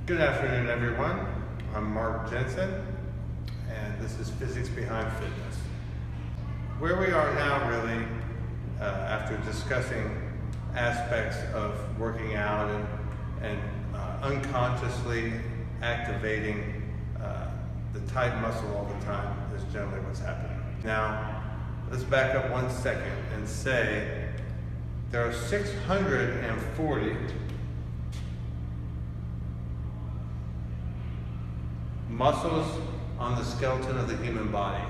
Good afternoon, everyone. I'm Mark Jensen, and this is Physics Behind Fitness. Where we are now, really, after discussing aspects of working out and unconsciously activating the tight muscle all the time, is generally what's happening. Now, let's back up 1 second and say there are 640 muscles on the skeleton of the human body.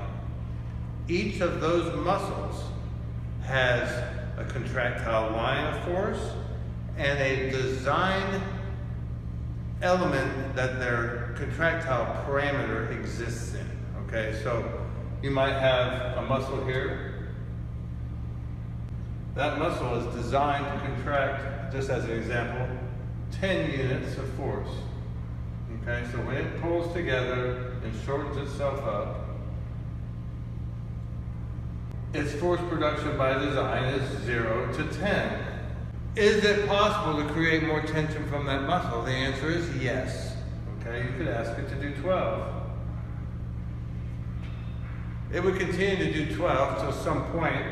Each of those muscles has a contractile line of force and a design element that their contractile parameter exists in. Okay, so you might have a muscle here. That muscle is designed to contract, just as an example, 10 units of force. Okay, so when it pulls together and shortens itself up, its force production by design is 0 to 10. Is it possible to create more tension from that muscle? The answer is yes. Okay, you could ask it to do 12. It would continue to do 12 till some point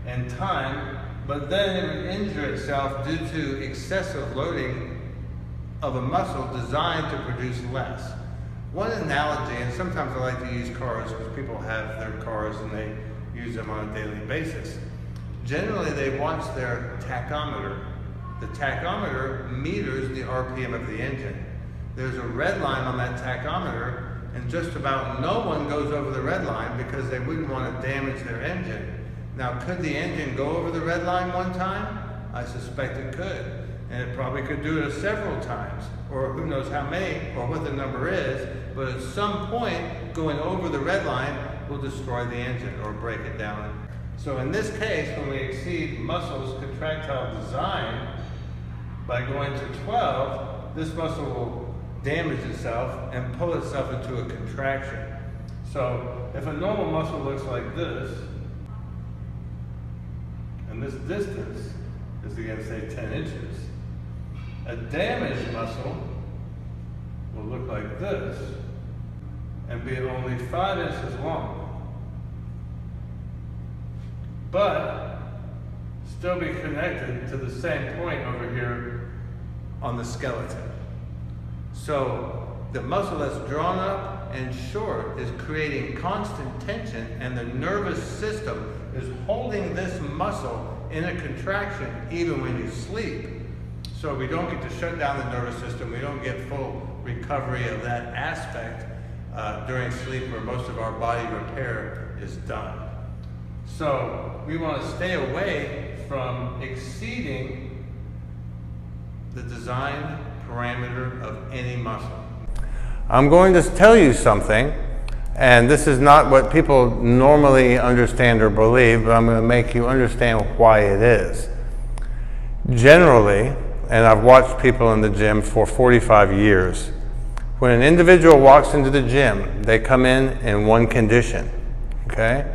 in time, but then it would injure itself due to excessive loading of a muscle designed to produce less. One analogy, and sometimes I like to use cars because people have their cars and they use them on a daily basis. Generally, they watch their tachometer. The tachometer meters the RPM of the engine. There's a red line on that tachometer, and just about no one goes over the red line because they wouldn't want to damage their engine. Now, could the engine go over the red line one time? I suspect it could. And it probably could do it several times, or who knows how many, or what the number is, but at some point, going over the red line will destroy the engine or break it down. So in this case, when we exceed muscle's contractile design by going to 12, this muscle will damage itself and pull itself into a contraction. So if a normal muscle looks like this, and this distance is, again, say 10 inches, a damaged muscle will look like this and be only 5 inches long, but still be connected to the same point over here on the skeleton. So the muscle that's drawn up and short is creating constant tension, and the nervous system is holding this muscle in a contraction even when you sleep. So we don't get to shut down the nervous system. We don't get full recovery of that aspect during sleep, where most of our body repair is done. So we want to stay away from exceeding the design parameter of any muscle. I'm going to tell you something, and this is not what people normally understand or believe, but I'm going to make you understand why it is. Generally, and I've watched people in the gym for 45 years. When an individual walks into the gym, they come in one condition, okay?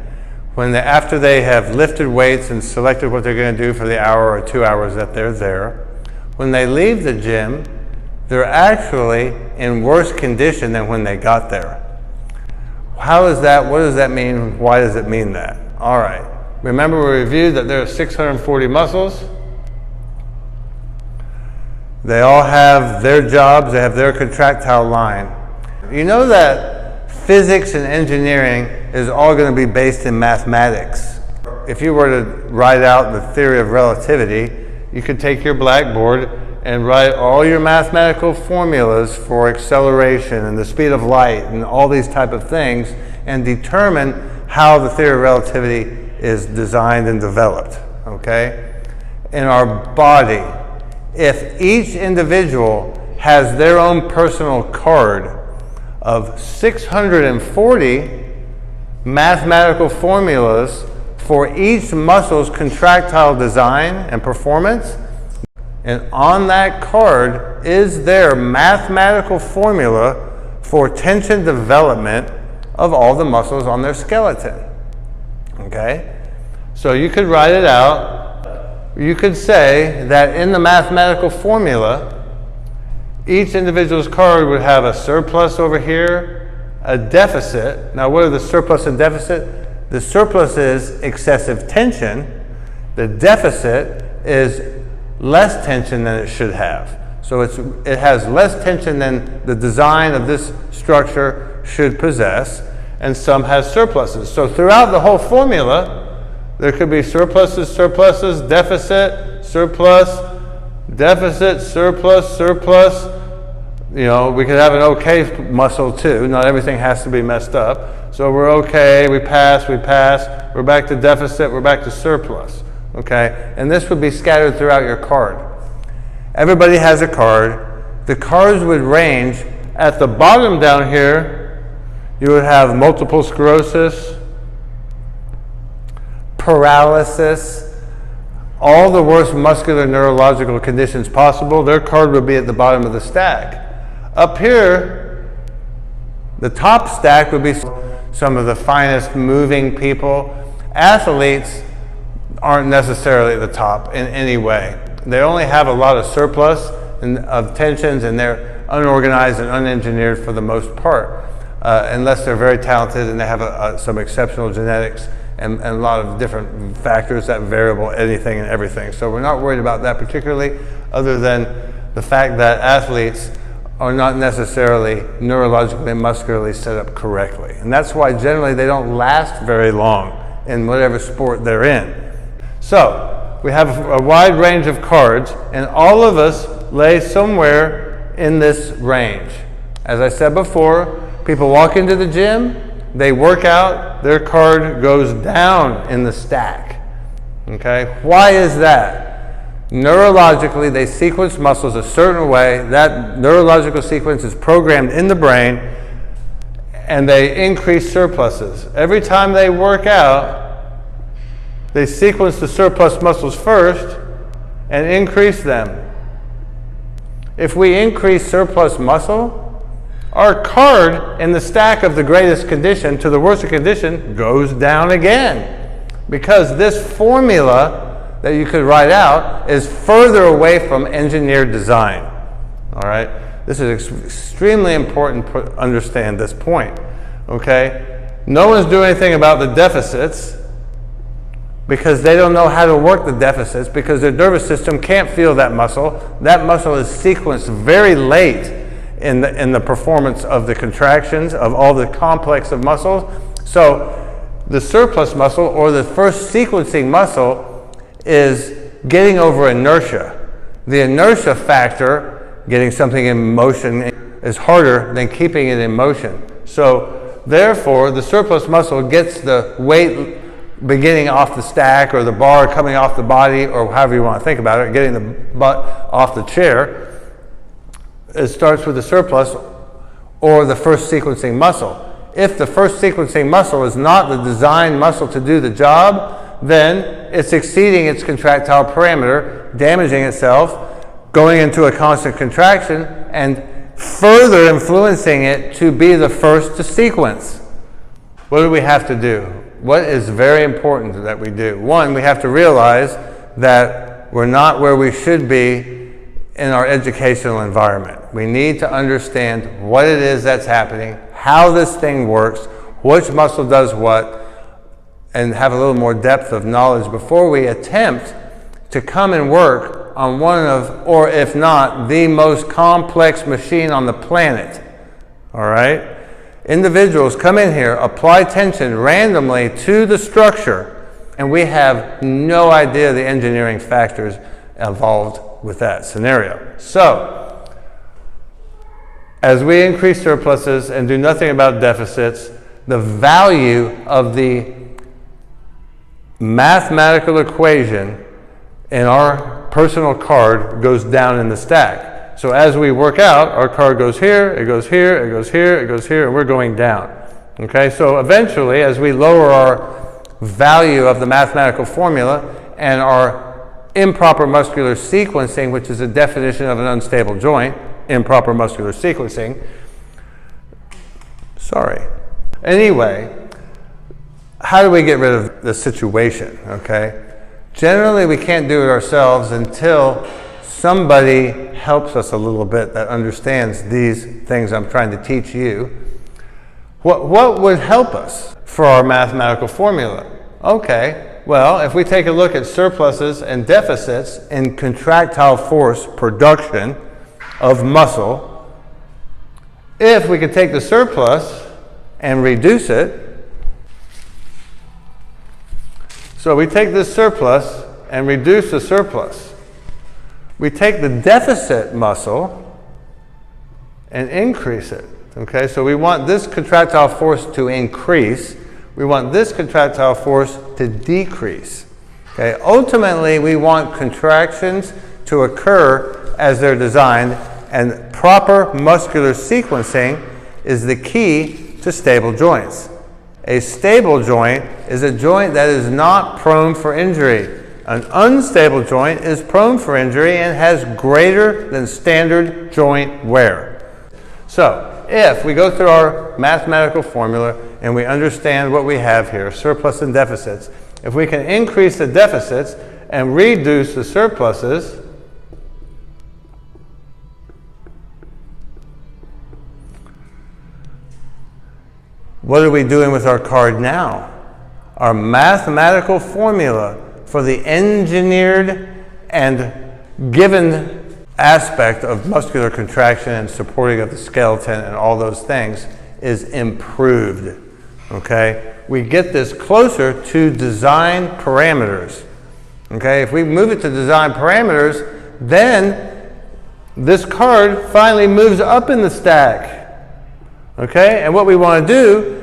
After they have lifted weights and selected what they're going to do for the hour or 2 hours that they're there, when they leave the gym, they're actually in worse condition than when they got there. How is that? What does that mean? Why does it mean that? All right. Remember, we reviewed that there are 640 muscles. They all have their jobs, they have their contractile line. You know that physics and engineering is all going to be based in mathematics. If you were to write out the theory of relativity, you could take your blackboard and write all your mathematical formulas for acceleration and the speed of light and all these type of things and determine how the theory of relativity is designed and developed, okay? In our body, if each individual has their own personal card of 640 mathematical formulas for each muscle's contractile design and performance, and on that card is their mathematical formula for tension development of all the muscles on their skeleton. Okay? So you could write it out. You could say that in the mathematical formula, each individual's card would have a surplus over here, a deficit. Now what are the surplus and deficit? The surplus is excessive tension. The deficit is less tension than it should have. So it has less tension than the design of this structure should possess, and some has surpluses. So throughout the whole formula, there could be surpluses, deficit, surplus, deficit, surplus, surplus. You know, we could have an okay muscle too. Not everything has to be messed up. So we're okay, we pass, we're back to deficit, we're back to surplus. Okay? And this would be scattered throughout your card. Everybody has a card. The cards would range. At the bottom down here, you would have multiple sclerosis, paralysis, all the worst muscular neurological conditions possible. Their card would be at the bottom of the stack. Up here, the top stack would be some of the finest moving people. Athletes aren't necessarily at the top in any way. They only have a lot of surplus of tensions, and they're unorganized and unengineered for the most part, unless they're very talented and they have some exceptional genetics and a lot of different factors that variable anything and everything. So we're not worried about that particularly, other than the fact that athletes are not necessarily neurologically and muscularly set up correctly. And that's why generally they don't last very long in whatever sport they're in. So we have a wide range of cards, and all of us lay somewhere in this range. As I said before, people walk into the gym, they work out, their card goes down in the stack. Okay? Why is that? Neurologically, they sequence muscles a certain way. That neurological sequence is programmed in the brain, and they increase surpluses. Every time they work out, they sequence the surplus muscles first and increase them. If we increase surplus muscle, our card in the stack of the greatest condition to the worst condition goes down again, because this formula that you could write out is further away from engineered design. All right? This is extremely important to understand this point. Okay? No one's doing anything about the deficits, because they don't know how to work the deficits, because their nervous system can't feel that muscle. That muscle is sequenced very late in the performance of the contractions of all the complex of muscles. So the surplus muscle, or the first sequencing muscle, is getting over inertia. The inertia factor, getting something in motion, is harder than keeping it in motion. So therefore, the surplus muscle gets the weight beginning off the stack, or the bar coming off the body, or however you want to think about it, getting the butt off the chair. It starts with the surplus or the first sequencing muscle. If the first sequencing muscle is not the designed muscle to do the job, then it's exceeding its contractile parameter, damaging itself, going into a constant contraction, and further influencing it to be the first to sequence. What do we have to do? What is very important that we do? One, we have to realize that we're not where we should be in our educational environment. We need to understand what it is that's happening, how this thing works, which muscle does what, and have a little more depth of knowledge before we attempt to come and work on one of, or if not, the most complex machine on the planet. All right? Individuals come in here, apply tension randomly to the structure, and we have no idea the engineering factors involved with that scenario. So, as we increase surpluses and do nothing about deficits, the value of the mathematical equation in our personal card goes down in the stack. So as we work out, our card goes here, it goes here, it goes here, it goes here, and we're going down. Okay, so eventually, as we lower our value of the mathematical formula and our improper muscular sequencing, which is a definition of an unstable joint, improper muscular sequencing. Sorry. Anyway, how do we get rid of the situation, okay? Generally, we can't do it ourselves until somebody helps us a little bit that understands these things I'm trying to teach you, what would help us for our mathematical formula? Okay, well, if we take a look at surpluses and deficits in contractile force production of muscle, if we could take the surplus and reduce it, so we take this surplus and reduce the surplus. We take the deficit muscle and increase it. Okay, so we want this contractile force to increase. We want this contractile force to decrease. Okay, ultimately we want contractions to occur as they're designed, and proper muscular sequencing is the key to stable joints. A stable joint is a joint that is not prone for injury. An unstable joint is prone for injury and has greater than standard joint wear. So, if we go through our mathematical formula and we understand what we have here, surplus and deficits, if we can increase the deficits and reduce the surpluses, what are we doing with our card now? Our mathematical formula for the engineered and given aspect of muscular contraction and supporting of the skeleton and all those things is improved. Okay? We get this closer to design parameters. Okay? If we move it to design parameters, then this card finally moves up in the stack. Okay, and what we want to do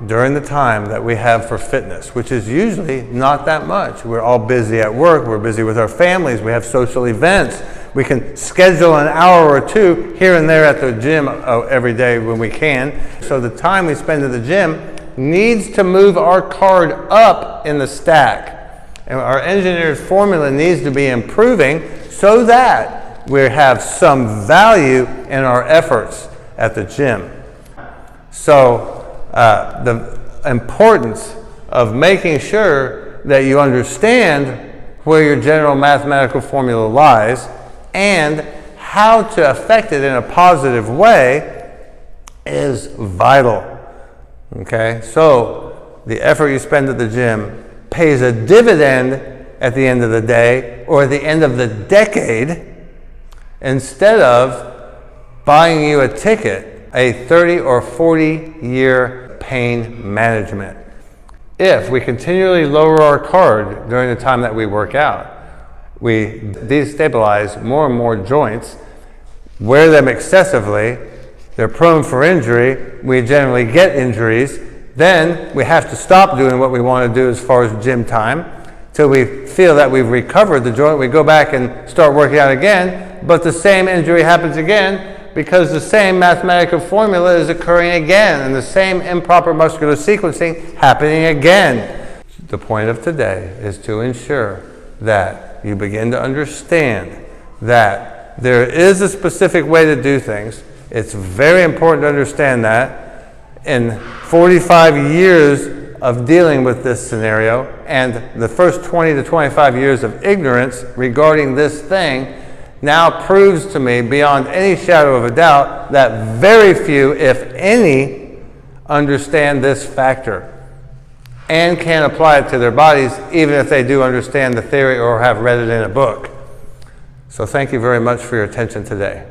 during the time that we have for fitness, which is usually not that much. We're all busy at work, we're busy with our families, we have social events. We can schedule an hour or two here and there at the gym every day when we can. So the time we spend at the gym needs to move our card up in the stack. And our engineered formula needs to be improving so that we have some value in our efforts at the gym. So the importance of making sure that you understand where your general mathematical formula lies and how to affect it in a positive way is vital. Okay, so the effort you spend at the gym pays a dividend at the end of the day or at the end of the decade, instead of buying you a ticket, a 30 or 40 year pain management. If we continually lower our card during the time that we work out, we destabilize more and more joints, wear them excessively, they're prone for injury, we generally get injuries, then we have to stop doing what we want to do as far as gym time till we feel that we've recovered the joint. We go back and start working out again, but the same injury happens again because the same mathematical formula is occurring again and the same improper muscular sequencing happening again. The point of today is to ensure that you begin to understand that there is a specific way to do things. It's very important to understand that. In 45 years of dealing with this scenario and the first 20 to 25 years of ignorance regarding this thing now proves to me beyond any shadow of a doubt that very few, if any, understand this factor and can apply it to their bodies, even if they do understand the theory or have read it in a book. So thank you very much for your attention today.